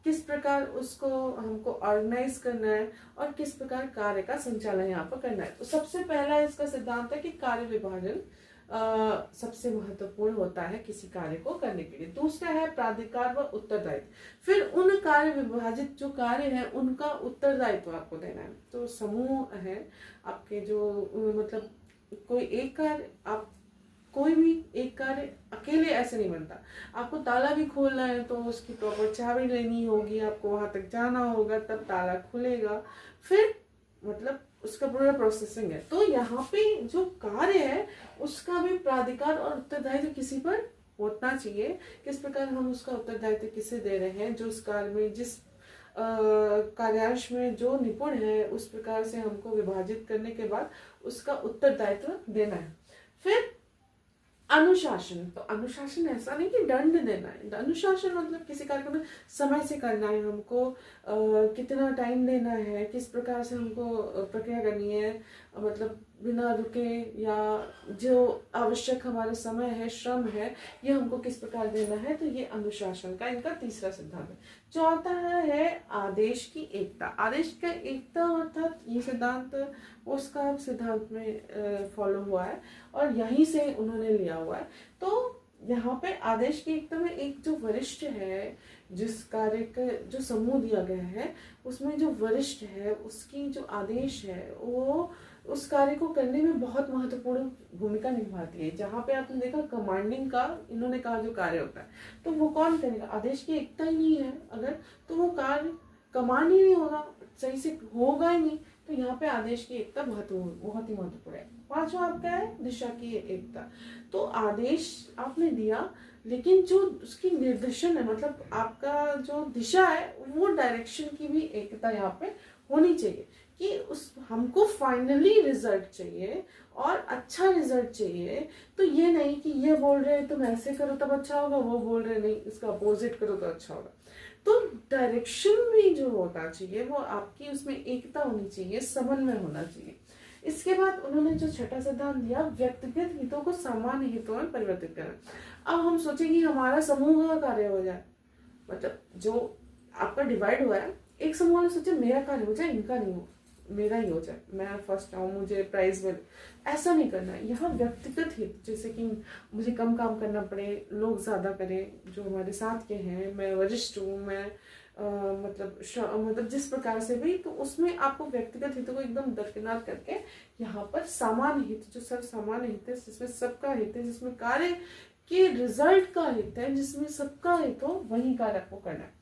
किस प्रकार उसको हमको ऑर्गेनाइज करना है और किस प्रकार कार्य का संचालन यहाँ पर करना है। तो सबसे पहला इसका सिद्धांत है कि कार्य विभाजन सबसे महत्वपूर्ण होता है किसी कार्य को करने के लिए। दूसरा है प्राधिकार व उत्तरदायित्व, फिर उन कार्य विभाजित जो कार्य है उनका उत्तरदायित्व आपको देना है। तो समूह है आपके, जो मतलब कोई एक कार्य, आप कोई भी एक कार्य अकेले ऐसे नहीं बनता। आपको ताला भी खोलना है तो उसकी प्रॉपर चाबी लेनी होगी, आपको वहां तक जाना होगा तब ताला खुलेगा, फिर मतलब उसका पूरा प्रोसेसिंग है। तो यहाँ पे जो कार्य है उसका भी प्राधिकार और उत्तरदायित्व किसी पर होना चाहिए। किस प्रकार हम उसका उत्तरदायित्व किसे दे रहे हैं, जो उस कार्य में जिस कार्यांश में जो निपुण है उस प्रकार से हमको विभाजित करने के बाद उसका उत्तरदायित्व देना है। फिर अनुशासन, तो अनुशासन ऐसा नहीं कि दंड देना है। अनुशासन मतलब किसी कार्य को समय से करना है, हमको कितना टाइम देना है, किस प्रकार से हमको प्रक्रिया करनी है, मतलब बिना रुके या जो आवश्यक हमारा समय है, श्रम है, ये हमको किस प्रकार देना है। तो ये अनुशासन का इनका तीसरा सिद्धांत है। चौथा है आदेश की एकता। आदेश का एकता अर्थात ये सिद्धांत उसका सिद्धांत में फॉलो हुआ है और यहीं से उन्होंने लिया हुआ है। तो यहाँ पे आदेश की एकता में एक जो वरिष्ठ है, जिस कार्य का जो समूह दिया गया है उसमें जो वरिष्ठ है उसकी जो आदेश है वो उस कार्य को करने में बहुत महत्वपूर्ण भूमिका निभाती है। जहाँ पे आपने देखा कमांडिंग का इन्होंने कहा जो कार्य होता है, तो वो कौन करेगा? आदेश की एकता ही नहीं है अगर, तो वो कार्य कमांड ही नहीं होगा, सही से होगा ही नहीं। तो यहाँ पे आदेश की एकता बहुत ही महत्वपूर्ण है। पांचवा आपका है दिशा की एकता। तो आदेश आपने दिया लेकिन जो उसकी निर्देशन है, मतलब आपका जो दिशा है वो डायरेक्शन की भी एकता यहाँ पे होनी चाहिए कि उस हमको फाइनली रिजल्ट चाहिए और अच्छा रिजल्ट चाहिए। तो ये नहीं कि ये बोल रहे हैं तुम ऐसे करो तब अच्छा होगा, वो बोल रहे नहीं इसका अपोजिट करो तो अच्छा होगा। तो डायरेक्शन भी जो होना चाहिए वो आपकी उसमें एकता होनी चाहिए, समन्वय होना चाहिए। इसके बाद उन्होंने जो छठा सिद्धांत दिया, व्यक्तिगत हितों को सामान्य हितों में परिवर्तित करना। अब हम सोचें कि हमारा समूह का कार्य हो जाए, मतलब जो आपका डिवाइड हुआ है, एक समूह वाले सोचे मेरा कार्य हो जाए, इनका नहीं हो, मेरा ही हो जाए, मैं फर्स्ट आऊँ, मुझे प्राइज मिले। ऐसा नहीं करना है। यहाँ व्यक्तिगत हित, जैसे कि मुझे कम काम करना पड़े, लोग ज्यादा करें जो हमारे साथ के हैं, मैं वरिष्ठ हूँ, मैं मतलब जिस प्रकार से भी, तो उसमें आपको व्यक्तिगत हितों को एकदम दरकिनार करके यहाँ पर सामान्य हित, जो सर्व सामान्य हित है, जिसमें सबका हित है, जिसमें कार्य के रिजल्ट का हित है, जिसमें सबका हित हो, वही कार्य आपको करना है।